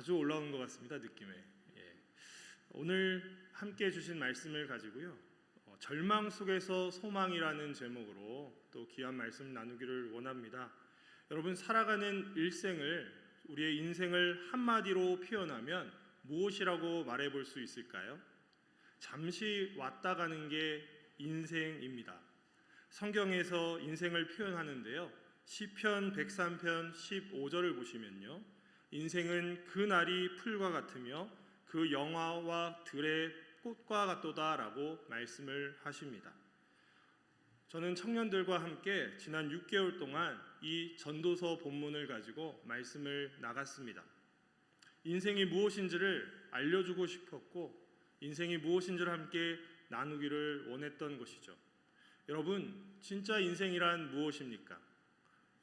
자주 올라오는 것 같습니다. 느낌에. 오늘 함께 주신 말씀을 가지고요, 절망 속에서 소망이라는 제목으로 또 귀한 말씀 나누기를 원합니다. 여러분, 살아가는 일생을, 우리의 인생을 한마디로 표현하면 무엇이라고 말해볼 수 있을까요? 잠시 왔다 가는 게 인생입니다. 성경에서 인생을 표현하는데요, 시편 103편 15절을 보시면요, 인생은 그 날이 풀과 같으며 그 영화와 들의 꽃과 같도다 라고 말씀을 하십니다. 저는 청년들과 함께 지난 6개월 동안 이 전도서 본문을 가지고 말씀을 나갔습니다. 인생이 무엇인지를 알려주고 싶었고, 인생이 무엇인지를 함께 나누기를 원했던 것이죠. 여러분, 진짜 인생이란 무엇입니까?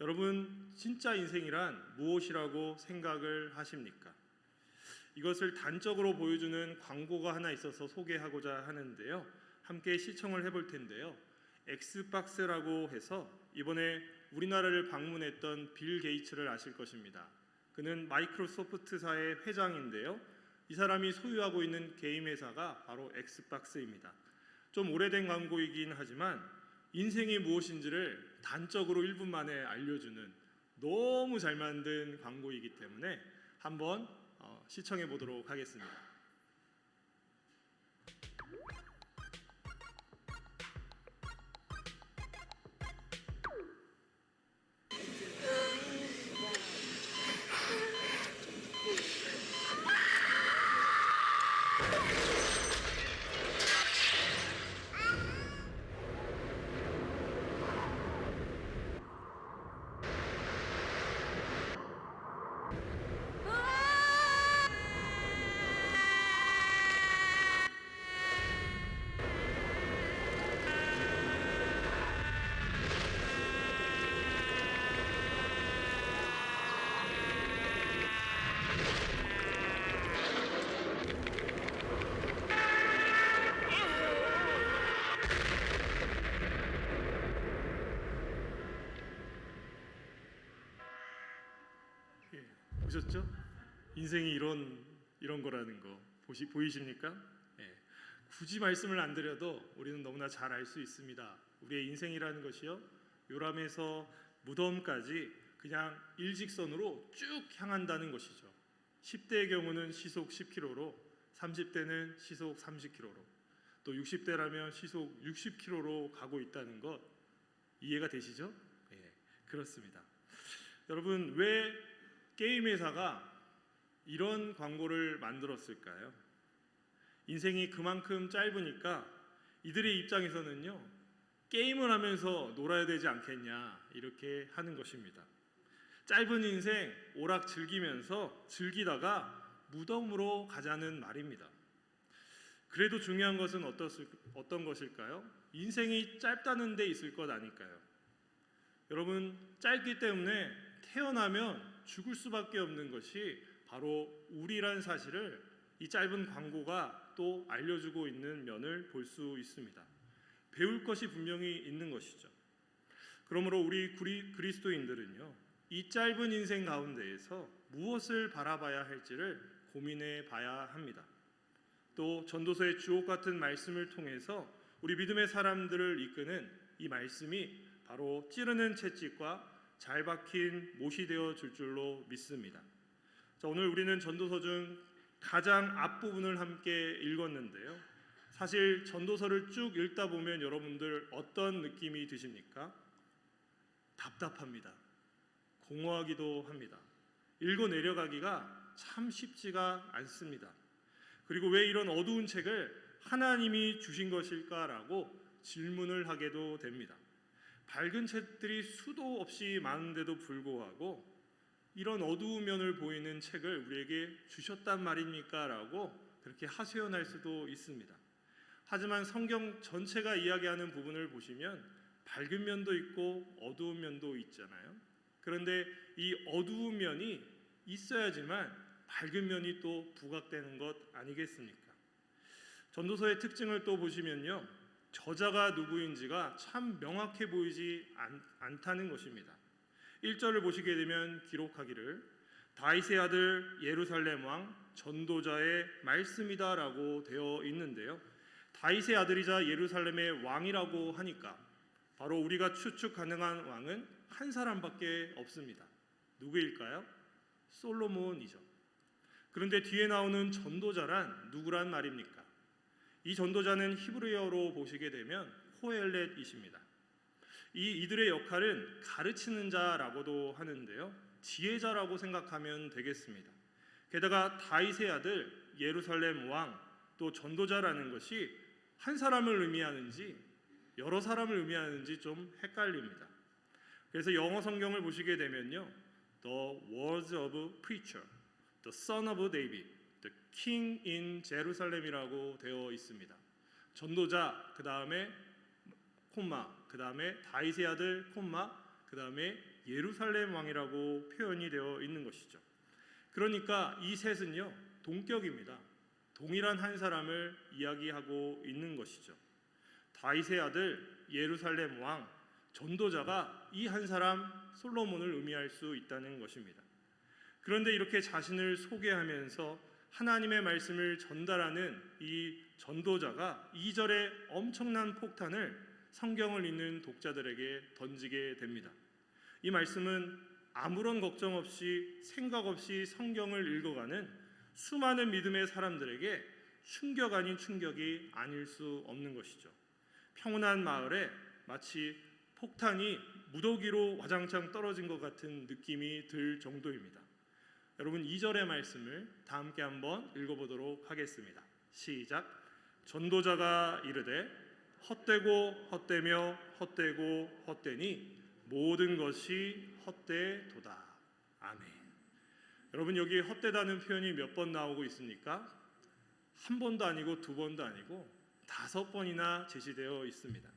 여러분, 진짜 인생이란 무엇이라고 생각을 하십니까? 이것을 단적으로 보여주는 광고가 하나 있어서 소개하고자 하는데요, 함께 시청을 해볼 텐데요, 엑스박스라고 해서 이번에 우리나라를 방문했던 빌 게이츠를 아실 것입니다. 그는 마이크로소프트사의 회장인데요, 이 사람이 소유하고 있는 게임 회사가 바로 엑스박스입니다. 좀 오래된 광고이긴 하지만 인생이 무엇인지를 단적으로 1분 만에 알려주는 너무 잘 만든 광고이기 때문에 한번 시청해 보도록 하겠습니다. 보셨죠? 인생이 이런 거라는 거 보이십니까? 굳이 말씀을 안 드려도 우리는 너무나 잘 알 수 있습니다. 우리의 인생이라는 것이요, 요람에서 무덤까지 그냥 일직선으로 쭉 향한다는 것이죠. 10대의 경우는 시속 10km로, 30대는 시속 30km로, 또 60대라면 시속 60km로 가고 있다는 것 이해가 되시죠? 그렇습니다. 여러분, 왜 게임 회사가 이런 광고를 만들었을까요? 인생이 그만큼 짧으니까 이들의 입장에서는요, 게임을 하면서 놀아야 되지 않겠냐, 이렇게 하는 것입니다. 짧은 인생 오락 즐기다가 무덤으로 가자는 말입니다. 그래도 중요한 것은 어떤 것일까요? 인생이 짧다는 데 있을 것 아닐까요? 여러분, 짧기 때문에 태어나면 죽을 수밖에 없는 것이 바로 우리란 사실을 이 짧은 광고가 또 알려주고 있는 면을 볼 수 있습니다. 배울 것이 분명히 있는 것이죠. 그러므로 우리 그리스도인들은요, 이 짧은 인생 가운데에서 무엇을 바라봐야 할지를 고민해 봐야 합니다. 또 전도서의 주옥 같은 말씀을 통해서 우리 믿음의 사람들을 이끄는 이 말씀이 바로 찌르는 채찍과 잘 박힌 못이 되어 줄 줄로 믿습니다. 자, 오늘 우리는 전도서 중 가장 앞부분을 함께 읽었는데요, 사실 전도서를 쭉 읽다 보면 여러분들 어떤 느낌이 드십니까? 답답합니다. 공허하기도 합니다. 읽어 내려가기가 참 쉽지가 않습니다. 그리고 왜 이런 어두운 책을 하나님이 주신 것일까라고 질문을 하게도 됩니다. 밝은 책들이 수도 없이 많은데도 불구하고 이런 어두운 면을 보이는 책을 우리에게 주셨단 말입니까? 라고 그렇게 하소연할 수도 있습니다. 하지만 성경 전체가 이야기하는 부분을 보시면 밝은 면도 있고 어두운 면도 있잖아요. 그런데 이 어두운 면이 있어야지만 밝은 면이 또 부각되는 것 아니겠습니까? 전도서의 특징을 또 보시면요, 저자가 누구인지가 참 명확해 보이지 않다는 것입니다. 1절을 보시게 되면 기록하기를 다윗의 아들 예루살렘 왕 전도자의 말씀이다라고 되어 있는데요. 다윗의 아들이자 예루살렘의 왕이라고 하니까 바로 우리가 추측 가능한 왕은 한 사람밖에 없습니다. 누구일까요? 솔로몬이죠. 그런데 뒤에 나오는 전도자란 누구란 말입니까? 이 전도자는 히브리어로 보시게 되면 코엘렛이십니다. 이들의 역할은 가르치는 자라고도 하는데요, 지혜자라고 생각하면 되겠습니다. 게다가 다윗의 아들 예루살렘 왕 또 전도자라는 것이 한 사람을 의미하는지 여러 사람을 의미하는지 좀 헷갈립니다. 그래서 영어 성경을 보시게 되면요, The words of preacher, the son of David, the king in Jerusalem이라고 되어 있습니다. 전도자 그 다음에 콤마 그 다음에 다윗의 아들 콤마 그 다음에 예루살렘 왕이라고 표현이 되어 있는 것이죠. 그러니까 이 셋은요 동격입니다. 동일한 한 사람을 이야기하고 있는 것이죠. 다윗의 아들 예루살렘 왕 전도자가 이 한 사람 솔로몬을 의미할 수 있다는 것입니다. 그런데 이렇게 자신을 소개하면서 하나님의 말씀을 전달하는 이 전도자가 2절에 엄청난 폭탄을 성경을 읽는 독자들에게 던지게 됩니다. 이 말씀은 아무런 걱정 없이 생각 없이 성경을 읽어가는 수많은 믿음의 사람들에게 충격 아닌 충격이 아닐 수 없는 것이죠. 평온한 마을에 마치 폭탄이 무더기로 와장창 떨어진 것 같은 느낌이 들 정도입니다. 여러분 2절의 말씀을 다 함께 한번 읽어보도록 하겠습니다. 시작. 전도자가 이르되 헛되고 헛되며 헛되고 헛되니 모든 것이 헛되도다. 아멘. 여러분 여기 헛되다는 표현이 몇 번 나오고 있습니까? 한 번도 아니고 두 번도 아니고 5번이나 제시되어 있습니다.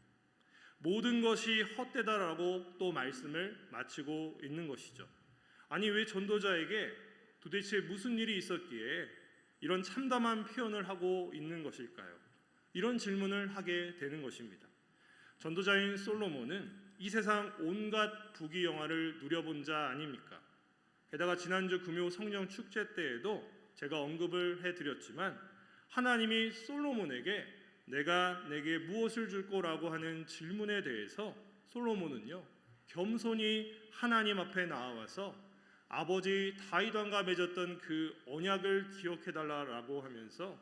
모든 것이 헛되다라고 또 말씀을 마치고 있는 것이죠. 아니 왜 전도자에게 도대체 무슨 일이 있었기에 이런 참담한 표현을 하고 있는 것일까요? 이런 질문을 하게 되는 것입니다. 전도자인 솔로몬은 이 세상 온갖 부귀영화를 누려본 자 아닙니까? 게다가 지난주 금요 성령 축제 때에도 제가 언급을 해드렸지만 하나님이 솔로몬에게 내가 내게 무엇을 줄 거라고 하는 질문에 대해서 솔로몬은요 겸손히 하나님 앞에 나와서 아버지 다윗 왕과 맺었던 그 언약을 기억해달라고 하면서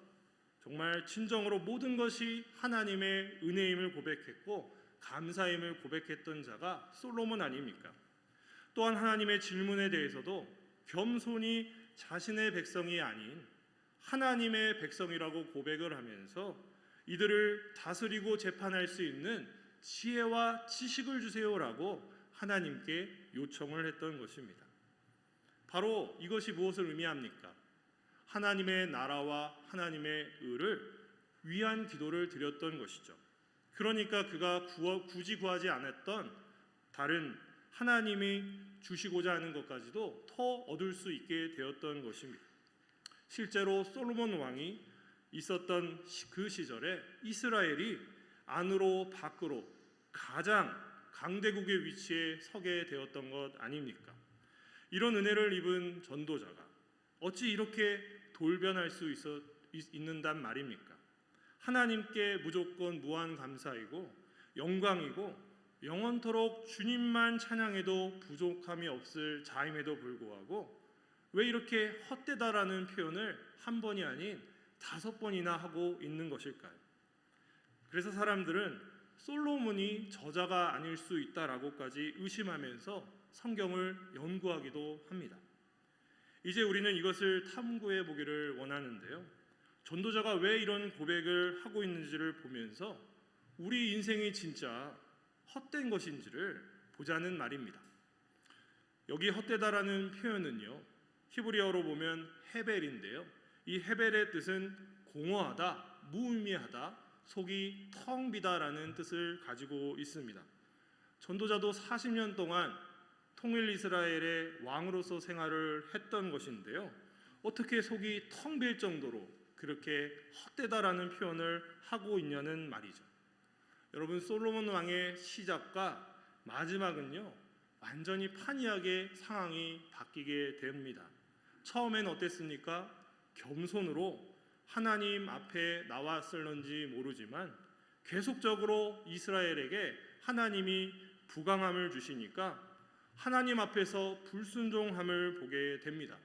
정말 진정으로 모든 것이 하나님의 은혜임을 고백했고 감사임을 고백했던 자가 솔로몬 아닙니까? 또한 하나님의 질문에 대해서도 겸손히 자신의 백성이 아닌 하나님의 백성이라고 고백을 하면서 이들을 다스리고 재판할 수 있는 지혜와 지식을 주세요라고 하나님께 요청을 했던 것입니다. 바로 이것이 무엇을 의미합니까? 하나님의 나라와 하나님의 의를 위한 기도를 드렸던 것이죠. 그러니까 그가 굳이 구하지 않았던 다른 하나님이 주시고자 하는 것까지도 더 얻을 수 있게 되었던 것입니다. 실제로 솔로몬 왕이 있었던 그 시절에 이스라엘이 안으로 밖으로 가장 강대국의 위치에 서게 되었던 것 아닙니까? 이런 은혜를 입은 전도자가 어찌 이렇게 돌변할 수 있는단 말입니까? 하나님께 무조건 무한 감사이고 영광이고 영원토록 주님만 찬양해도 부족함이 없을 자임에도 불구하고 왜 이렇게 헛되다라는 표현을 한 번이 아닌 5번이나 하고 있는 것일까요? 그래서 사람들은 솔로몬이 저자가 아닐 수 있다라고까지 의심하면서 성경을 연구하기도 합니다. 이제 우리는 이것을 탐구해 보기를 원하는데요. 전도자가 왜 이런 고백을 하고 있는지를 보면서 우리 인생이 진짜 헛된 것인지를 보자는 말입니다. 여기 헛되다라는 표현은요, 히브리어로 보면 헤벨인데요. 이 헤벨의 뜻은 공허하다, 무의미하다, 속이 텅 비다라는 뜻을 가지고 있습니다. 전도자도 40년 동안 통일 이스라엘의 왕으로서 생활을 했던 것인데요. 어떻게 속이 텅 빌 정도로 그렇게 헛되다라는 표현을 하고 있냐는 말이죠. 여러분 솔로몬 왕의 시작과 마지막은요 완전히 판이하게 상황이 바뀌게 됩니다. 처음엔 어땠습니까? 겸손으로 하나님 앞에 나왔을런지 모르지만 계속적으로 이스라엘에게 하나님이 부강함을 주시니까 하나님 앞에서 불순종함을 보게 됩니다.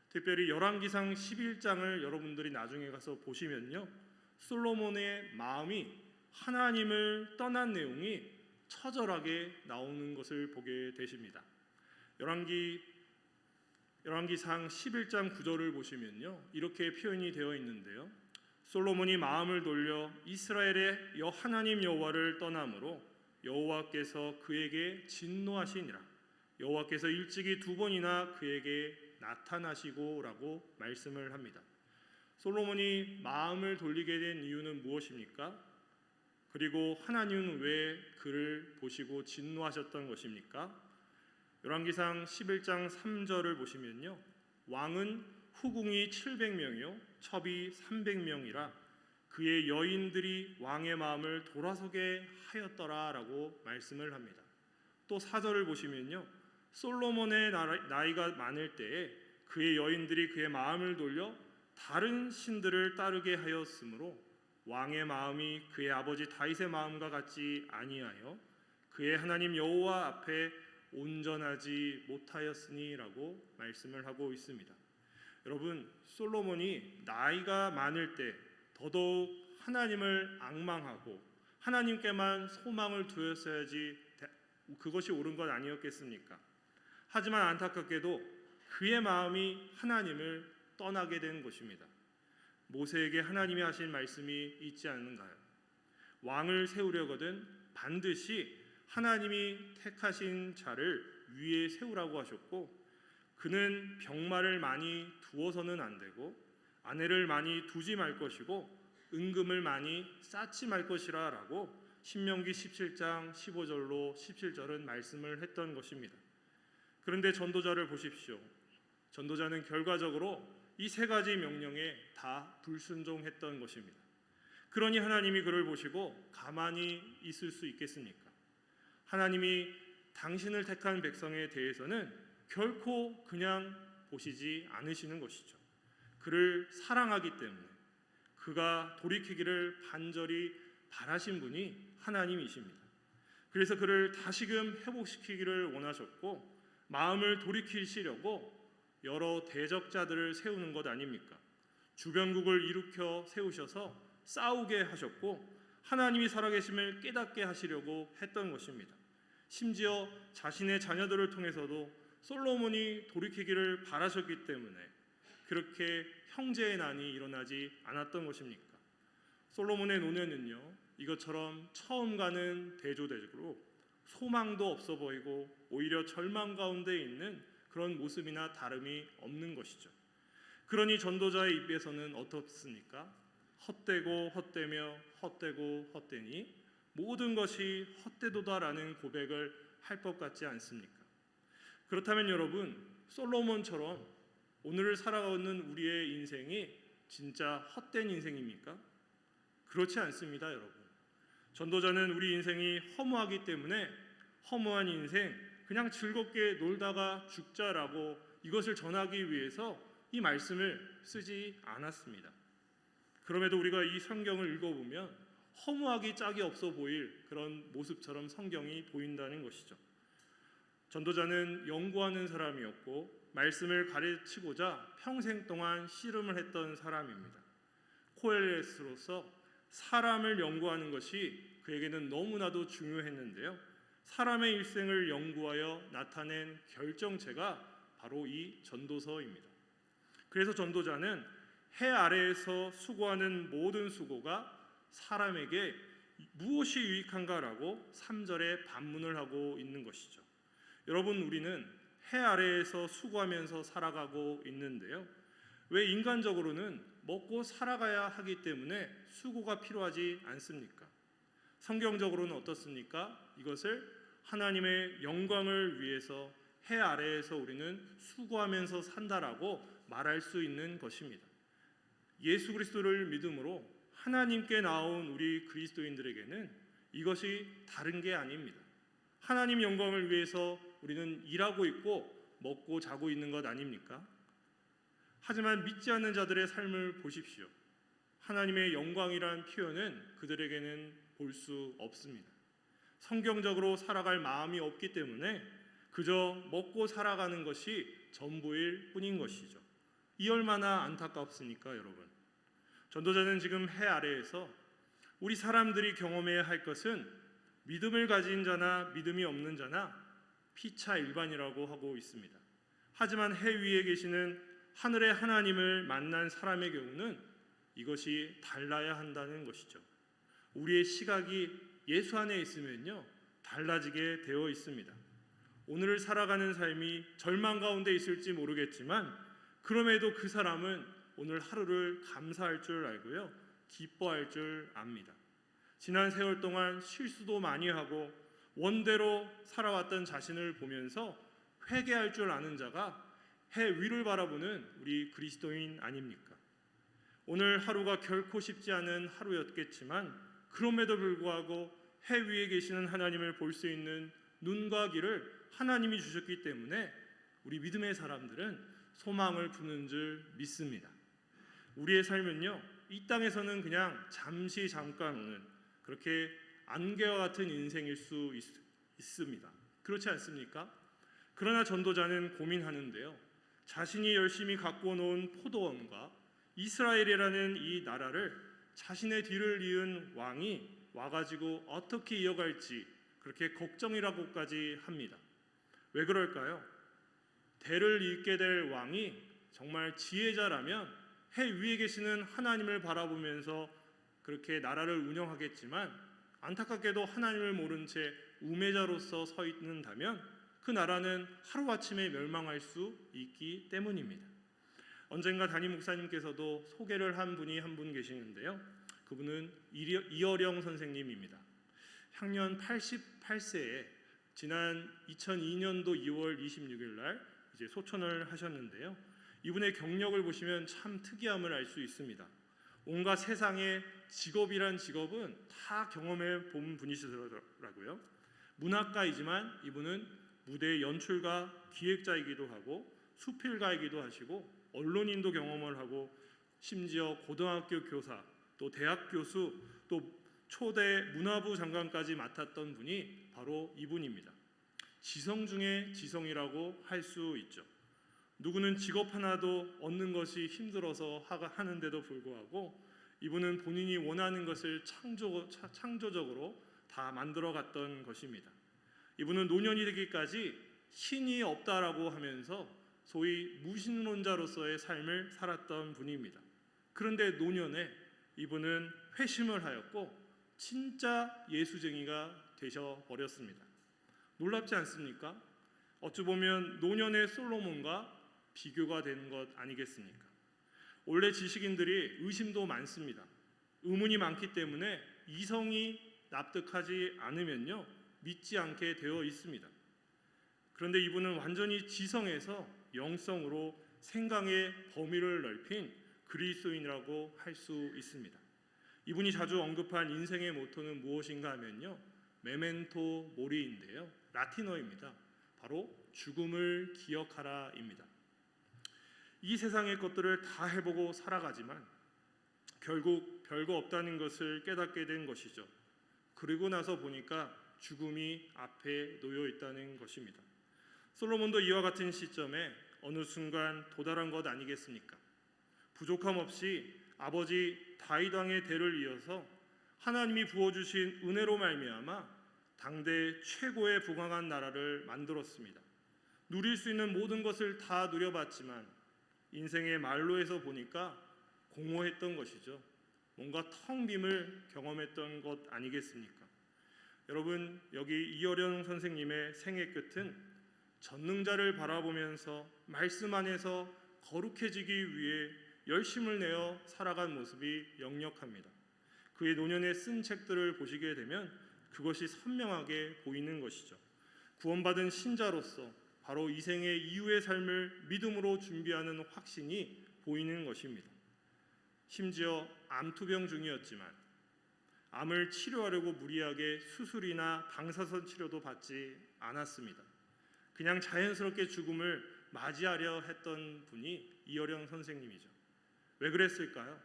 특별히 열왕기상 11장을 여러분들이 나중에 가서 보시면요, 솔로몬의 마음이 하나님을 떠난 내용이 처절하게 나오는 것을 보게 되십니다. 열왕기상 11장 9절을 보시면요, 이렇게 표현이 되어 있는데요, 솔로몬이 마음을 돌려 이스라엘의 하나님 여호와를 떠남으로 여호와께서 그에게 진노하시니라. 여호와께서 일찍이 2번이나 그에게 나타나시고라고 말씀을 합니다. 솔로몬이 마음을 돌리게 된 이유는 무엇입니까? 그리고 하나님은 왜 그를 보시고 진노하셨던 것입니까? 열왕기상 11장 3절을 보시면요, 왕은 후궁이 700명이요 첩이 300명이라 그의 여인들이 왕의 마음을 돌아서게 하였더라라고 말씀을 합니다. 또 4절을 보시면요, 솔로몬의 나이가 많을 때에 그의 여인들이 그의 마음을 돌려 다른 신들을 따르게 하였으므로 왕의 마음이 그의 아버지 다윗의 마음과 같지 아니하여 그의 하나님 여호와 앞에 온전하지 못하였으니라고 말씀을 하고 있습니다. 여러분, 솔로몬이 나이가 많을 때 더더욱 하나님을 앙망하고 하나님께만 소망을 두었어야지 그것이 옳은 것 아니었겠습니까? 하지만 안타깝게도 그의 마음이 하나님을 떠나게 된 것입니다. 모세에게 하나님이 하신 말씀이 있지 않는가요? 왕을 세우려거든 반드시 하나님이 택하신 자를 위에 세우라고 하셨고, 그는 병마를 많이 두어서는 안 되고 아내를 많이 두지 말 것이고 은금을 많이 쌓지 말 것이라 라고 신명기 17장 15절로 17절은 말씀을 했던 것입니다. 그런데 전도자를 보십시오. 전도자는 결과적으로 이 3가지 명령에 다 불순종했던 것입니다. 그러니 하나님이 그를 보시고 가만히 있을 수 있겠습니까? 하나님이 당신을 택한 백성에 대해서는 결코 그냥 보시지 않으시는 것이죠. 그를 사랑하기 때문에 그가 돌이키기를 간절히 바라신 분이 하나님이십니다. 그래서 그를 다시금 회복시키기를 원하셨고 마음을 돌이키시려고 여러 대적자들을 세우는 것 아닙니까? 주변국을 일으켜 세우셔서 싸우게 하셨고 하나님이 살아계심을 깨닫게 하시려고 했던 것입니다. 심지어 자신의 자녀들을 통해서도 솔로몬이 돌이키기를 바라셨기 때문에 그렇게 형제의 난이 일어나지 않았던 것입니까? 솔로몬의 노년은요, 이것처럼 처음 가는 대조되고 소망도 없어 보이고 오히려 절망 가운데 있는 그런 모습이나 다름이 없는 것이죠. 그러니 전도자의 입에서는 어떻습니까? 헛되고 헛되며 헛되고 헛되니 모든 것이 헛되도다라는 고백을 할 것 같지 않습니까? 그렇다면 여러분, 솔로몬처럼 오늘을 살아가는 우리의 인생이 진짜 헛된 인생입니까? 그렇지 않습니다, 여러분. 전도자는 우리 인생이 허무하기 때문에 허무한 인생, 그냥 즐겁게 놀다가 죽자라고 이것을 전하기 위해서 이 말씀을 쓰지 않았습니다. 그럼에도 우리가 이 성경을 읽어보면 허무하기 짝이 없어 보일 그런 모습처럼 성경이 보인다는 것이죠. 전도자는 연구하는 사람이었고 말씀을 가르치고자 평생 동안 씨름을 했던 사람입니다. 코엘레스로서 사람을 연구하는 것이 그에게는 너무나도 중요했는데요, 사람의 일생을 연구하여 나타낸 결정체가 바로 이 전도서입니다. 그래서 전도자는 해 아래에서 수고하는 모든 수고가 사람에게 무엇이 유익한가라고 3절에 반문을 하고 있는 것이죠. 여러분, 우리는 해 아래에서 수고하면서 살아가고 있는데요, 왜 인간적으로는 먹고 살아가야 하기 때문에 수고가 필요하지 않습니까? 성경적으로는 어떻습니까? 이것을 하나님의 영광을 위해서 해 아래에서 우리는 수고하면서 산다라고 말할 수 있는 것입니다. 예수 그리스도를 믿음으로 하나님께 나온 우리 그리스도인들에게는 이것이 다른 게 아닙니다. 하나님 영광을 위해서 우리는 일하고 있고 먹고 자고 있는 것 아닙니까? 하지만 믿지 않는 자들의 삶을 보십시오. 하나님의 영광이란 표현은 그들에게는 볼 수 없습니다. 성경적으로 살아갈 마음이 없기 때문에 그저 먹고 살아가는 것이 전부일 뿐인 것이죠. 이 얼마나 안타깝습니까, 여러분? 전도자는 지금 해 아래에서 우리 사람들이 경험해야 할 것은 믿음을 가진 자나 믿음이 없는 자나 피차 일반이라고 하고 있습니다. 하지만 해 위에 계시는 하늘의 하나님을 만난 사람의 경우는 이것이 달라야 한다는 것이죠. 우리의 시각이 예수 안에 있으면요, 달라지게 되어 있습니다. 오늘을 살아가는 삶이 절망 가운데 있을지 모르겠지만 그럼에도 그 사람은 오늘 하루를 감사할 줄 알고요, 기뻐할 줄 압니다. 지난 세월 동안 실수도 많이 하고 원대로 살아왔던 자신을 보면서 회개할 줄 아는 자가 해 위를 바라보는 우리 그리스도인 아닙니까? 오늘 하루가 결코 쉽지 않은 하루였겠지만 그럼에도 불구하고 해 위에 계시는 하나님을 볼 수 있는 눈과 귀를 하나님이 주셨기 때문에 우리 믿음의 사람들은 소망을 품는 줄 믿습니다. 우리의 삶은요, 이 땅에서는 그냥 잠시 잠깐 오는 그렇게 안개와 같은 인생일 수 있습니다. 그렇지 않습니까? 그러나 전도자는 고민하는데요, 자신이 열심히 갖고 놓은 포도원과 이스라엘이라는 이 나라를 자신의 뒤를 이은 왕이 와가지고 어떻게 이어갈지 그렇게 걱정이라고까지 합니다. 왜 그럴까요? 대를 잇게 될 왕이 정말 지혜자라면 해 위에 계시는 하나님을 바라보면서 그렇게 나라를 운영하겠지만 안타깝게도 하나님을 모른 채 우매자로서 서 있는다면 그 나라는 하루아침에 멸망할 수 있기 때문입니다. 언젠가 담임 목사님께서도 소개를 한 분이 한 분 계시는데요, 그분은 이어령 선생님입니다. 향년 88세에 지난 2002년도 2월 26일 날 이제 소천을 하셨는데요, 이분의 경력을 보시면 참 특이함을 알 수 있습니다. 온갖 세상의 직업이란 직업은 다 경험해 본 분이시더라고요. 문학가이지만 이분은 무대 연출가, 기획자이기도 하고 수필가이기도 하시고 언론인도 경험을 하고 심지어 고등학교 교사, 또 대학 교수, 또 초대 문화부 장관까지 맡았던 분이 바로 이분입니다. 지성 중에 지성이라고 할 수 있죠. 누구는 직업 하나도 얻는 것이 힘들어서 하는데도 불구하고 이분은 본인이 원하는 것을 창조적으로 다 만들어갔던 것입니다. 이분은 노년이 되기까지 신이 없다라고 하면서 소위 무신론자로서의 삶을 살았던 분입니다. 그런데 노년에 이분은 회심을 하였고 진짜 예수쟁이가 되셔버렸습니다. 놀랍지 않습니까? 어찌 보면 노년의 솔로몬과 비교가 되는 것 아니겠습니까? 원래 지식인들이 의심도 많습니다. 의문이 많기 때문에 이성이 납득하지 않으면요, 믿지 않게 되어 있습니다. 그런데 이분은 완전히 지성에서 영성으로 생각의 범위를 넓힌 그리스도인이라고 할 수 있습니다. 이분이 자주 언급한 인생의 모토는 무엇인가 하면요, 메멘토 모리인데요, 라틴어입니다. 바로 죽음을 기억하라입니다. 이 세상의 것들을 다 해보고 살아가지만 결국 별거 없다는 것을 깨닫게 된 것이죠. 그리고 나서 보니까 죽음이 앞에 놓여 있다는 것입니다. 솔로몬도 이와 같은 시점에 어느 순간 도달한 것 아니겠습니까? 부족함 없이 아버지 다윗 왕의 대를 이어서 하나님이 부어주신 은혜로 말미암아 당대 최고의 부강한 나라를 만들었습니다. 누릴 수 있는 모든 것을 다 누려봤지만 인생의 말로에서 보니까 공허했던 것이죠. 뭔가 텅 빔을 경험했던 것 아니겠습니까? 여러분, 여기 이어령 선생님의 생애 끝은 전능자를 바라보면서 말씀 안에서 거룩해지기 위해 열심을 내어 살아간 모습이 역력합니다. 그의 노년에 쓴 책들을 보시게 되면 그것이 선명하게 보이는 것이죠. 구원받은 신자로서 바로 이 생의 이후의 삶을 믿음으로 준비하는 확신이 보이는 것입니다. 심지어 암투병 중이었지만 암을 치료하려고 무리하게 수술이나 방사선 치료도 받지 않았습니다. 그냥 자연스럽게 죽음을 맞이하려 했던 분이 이어령 선생님이죠. 왜 그랬을까요?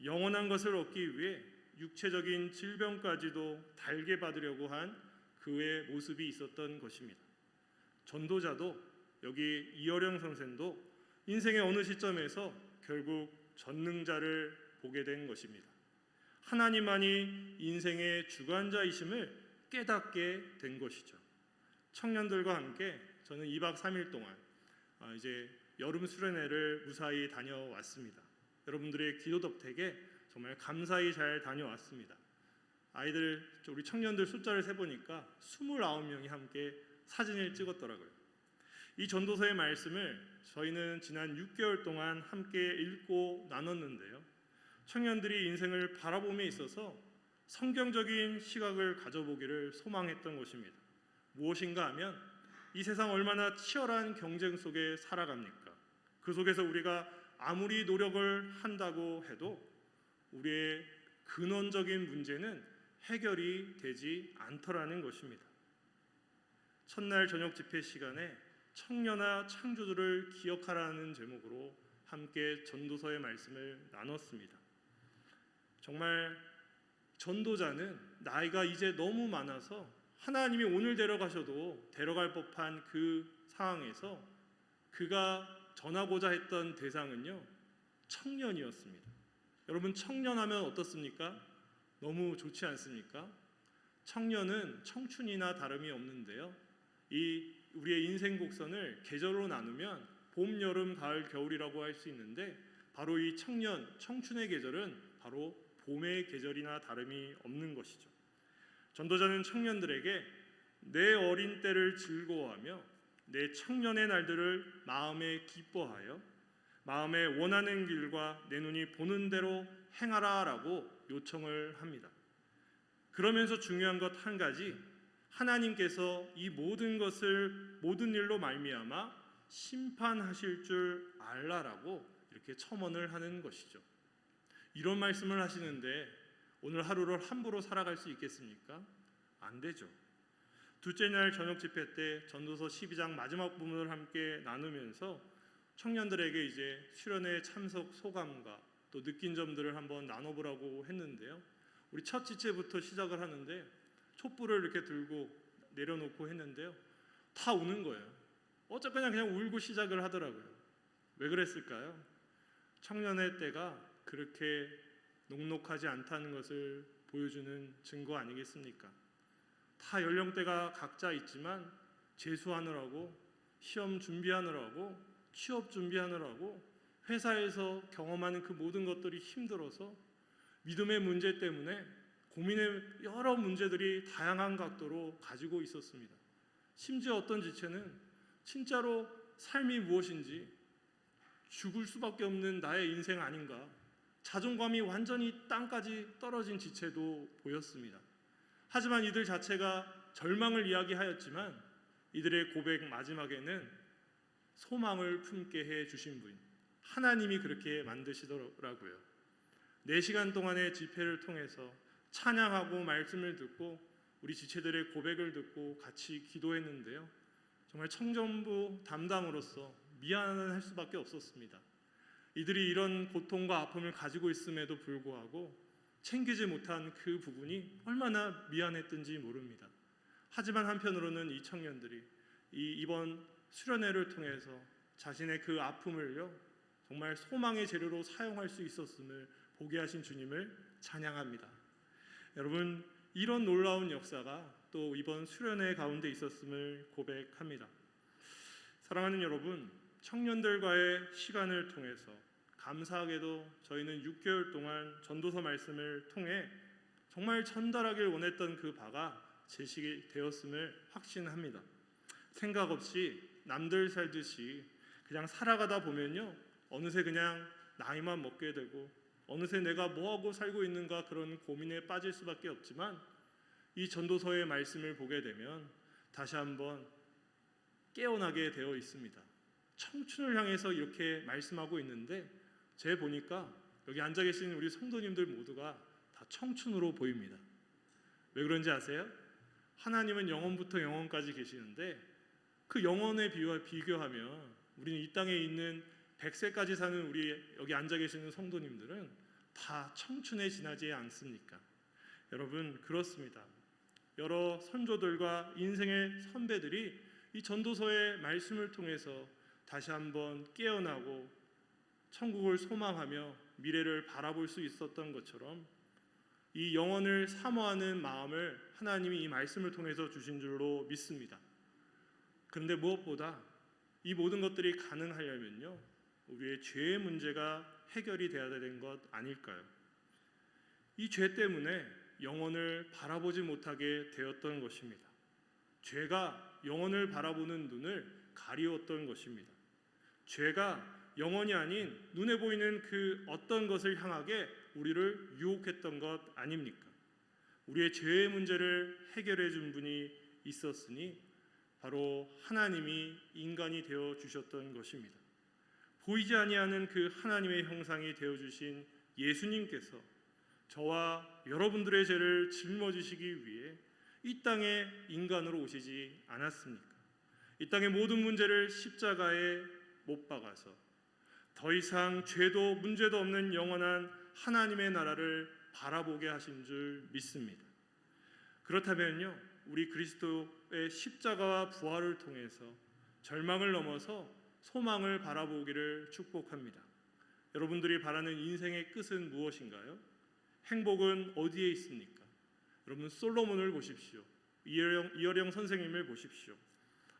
영원한 것을 얻기 위해 육체적인 질병까지도 달게 받으려고 한 그의 모습이 있었던 것입니다. 전도자도 여기 이어령 선생도 인생의 어느 시점에서 결국 전능자를 보게 된 것입니다. 하나님만이 인생의 주관자이심을 깨닫게 된 것이죠. 청년들과 함께 저는 2박 3일 동안 이제 여름 수련회를 무사히 다녀왔습니다. 여러분들의 기도 덕택에 정말 감사히 잘 다녀왔습니다. 아이들, 우리 청년들 숫자를 세보니까 29명이 함께 사진을 찍었더라고요. 이 전도서의 말씀을 저희는 지난 6개월 동안 함께 읽고 나눴는데요. 청년들이 인생을 바라봄에 있어서 성경적인 시각을 가져보기를 소망했던 것입니다. 무엇인가 하면 이 세상 얼마나 치열한 경쟁 속에 살아갑니까? 그 속에서 우리가 아무리 노력을 한다고 해도 우리의 근원적인 문제는 해결이 되지 않더라는 것입니다. 첫날 저녁 집회 시간에 청년아 창조주를 기억하라는 제목으로 함께 전도서의 말씀을 나눴습니다. 정말 전도자는 나이가 이제 너무 많아서 하나님이 오늘 데려가셔도 데려갈 법한 그 상황에서 그가 전하고자 했던 대상은요, 청년이었습니다. 여러분, 청년하면 어떻습니까? 너무 좋지 않습니까? 청년은 청춘이나 다름이 없는데요. 이 우리의 인생 곡선을 계절로 나누면 봄, 여름, 가을, 겨울이라고 할 수 있는데 바로 이 청년, 청춘의 계절은 바로 봄의 계절이나 다름이 없는 것이죠. 전도자는 청년들에게 내 어린 때를 즐거워하며 내 청년의 날들을 마음에 기뻐하여 마음에 원하는 길과 내 눈이 보는 대로 행하라라고 요청을 합니다. 그러면서 중요한 것 한 가지, 하나님께서 이 모든 것을 모든 일로 말미암아 심판하실 줄 알라라고 이렇게 첨언을 하는 것이죠. 이런 말씀을 하시는데 오늘 하루를 함부로 살아갈 수 있겠습니까? 안 되죠. 둘째 날 저녁 집회 때 전도서 12장 마지막 부분을 함께 나누면서 청년들에게 이제 수련회 참석 소감과 또 느낀 점들을 한번 나눠보라고 했는데요. 우리 첫 지체부터 시작을 하는데 촛불을 이렇게 들고 내려놓고 했는데요. 다 우는 거예요. 어쨌거나 그냥 울고 시작을 하더라고요. 왜 그랬을까요? 청년의 때가 그렇게 녹록하지 않다는 것을 보여주는 증거 아니겠습니까? 다 연령대가 각자 있지만 재수하느라고, 시험 준비하느라고, 취업 준비하느라고, 회사에서 경험하는 그 모든 것들이 힘들어서 믿음의 문제 때문에 고민의 여러 문제들이 다양한 각도로 가지고 있었습니다. 심지어 어떤 지체는 진짜로 삶이 무엇인지, 죽을 수밖에 없는 나의 인생 아닌가, 자존감이 완전히 땅까지 떨어진 지체도 보였습니다. 하지만 이들 자체가 절망을 이야기하였지만 이들의 고백 마지막에는 소망을 품게 해주신 분, 하나님이 그렇게 만드시더라고요. 4시간 동안의 집회를 통해서 찬양하고 말씀을 듣고 우리 지체들의 고백을 듣고 같이 기도했는데요. 정말 청년부 담당으로서 미안은 할 수밖에 없었습니다. 이들이 이런 고통과 아픔을 가지고 있음에도 불구하고 챙기지 못한 그 부분이 얼마나 미안했던지 모릅니다. 하지만 한편으로는 이 청년들이 이번 수련회를 통해서 자신의 그 아픔을요, 정말 소망의 재료로 사용할 수 있었음을 보게 하신 주님을 찬양합니다. 여러분, 이런 놀라운 역사가 또 이번 수련회 가운데 있었음을 고백합니다. 사랑하는 여러분, 청년들과의 시간을 통해서 감사하게도 저희는 6개월 동안 전도서 말씀을 통해 정말 전달하길 원했던 그 바가 제시되었음을 확신합니다. 생각 없이 남들 살듯이 그냥 살아가다 보면요, 어느새 그냥 나이만 먹게 되고 어느새 내가 뭐하고 살고 있는가 그런 고민에 빠질 수밖에 없지만 이 전도서의 말씀을 보게 되면 다시 한번 깨어나게 되어 있습니다. 청춘을 향해서 이렇게 말씀하고 있는데 제 보니까 여기 앉아 계신 우리 성도님들 모두가 다 청춘으로 보입니다. 왜 그런지 아세요? 하나님은 영원부터 영원까지 계시는데 그 영원에 비교하면 우리는 이 땅에 있는 100세까지 사는 우리 여기 앉아 계시는 성도님들은 다 청춘에 지나지 않습니까? 여러분, 그렇습니다. 여러 선조들과 인생의 선배들이 이 전도서의 말씀을 통해서 다시 한번 깨어나고 천국을 소망하며 미래를 바라볼 수 있었던 것처럼 이 영혼을 사모하는 마음을 하나님이 이 말씀을 통해서 주신 줄로 믿습니다. 그런데 무엇보다 이 모든 것들이 가능하려면요, 우리의 죄의 문제가 해결이 되어야 되는 것 아닐까요? 이 죄 때문에 영혼을 바라보지 못하게 되었던 것입니다. 죄가 영혼을 바라보는 눈을 가리웠던 것입니다. 죄가 영혼이 아닌 눈에 보이는 그 어떤 것을 향하게 우리를 유혹했던 것 아닙니까? 우리의 죄의 문제를 해결해 준 분이 있었으니 바로 하나님이 인간이 되어 주셨던 것입니다. 보이지 아니하는 그 하나님의 형상이 되어 주신 예수님께서 저와 여러분들의 죄를 짊어지시기 위해 이 땅에 인간으로 오시지 않았습니까? 이 땅의 모든 문제를 십자가에 못 박아서 더 이상 죄도 문제도 없는 영원한 하나님의 나라를 바라보게 하신 줄 믿습니다. 그렇다면요, 우리 그리스도의 십자가와 부활을 통해서 절망을 넘어서 소망을 바라보기를 축복합니다. 여러분들이 바라는 인생의 끝은 무엇인가요? 행복은 어디에 있습니까? 여러분, 솔로몬을 보십시오. 이어령 선생님을 보십시오.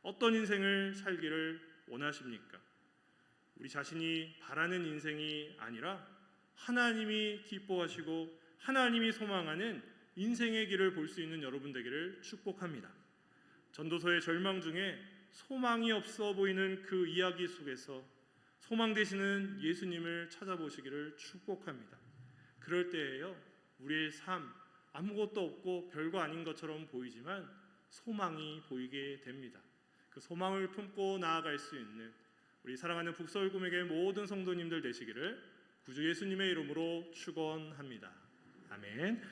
어떤 인생을 살기를 원하십니까? 우리 자신이 바라는 인생이 아니라 하나님이 기뻐하시고 하나님이 소망하는 인생의 길을 볼 수 있는 여러분 되기를 축복합니다. 전도서의 절망 중에 소망이 없어 보이는 그 이야기 속에서 소망 되시는 예수님을 찾아보시기를 축복합니다. 그럴 때에요, 우리의 삶 아무것도 없고 별거 아닌 것처럼 보이지만 소망이 보이게 됩니다. 그 소망을 품고 나아갈 수 있는 우리 사랑하는 북서울꿈에게 모든 성도님들 되시기를 구주 예수님의 이름으로 축원합니다. 아멘.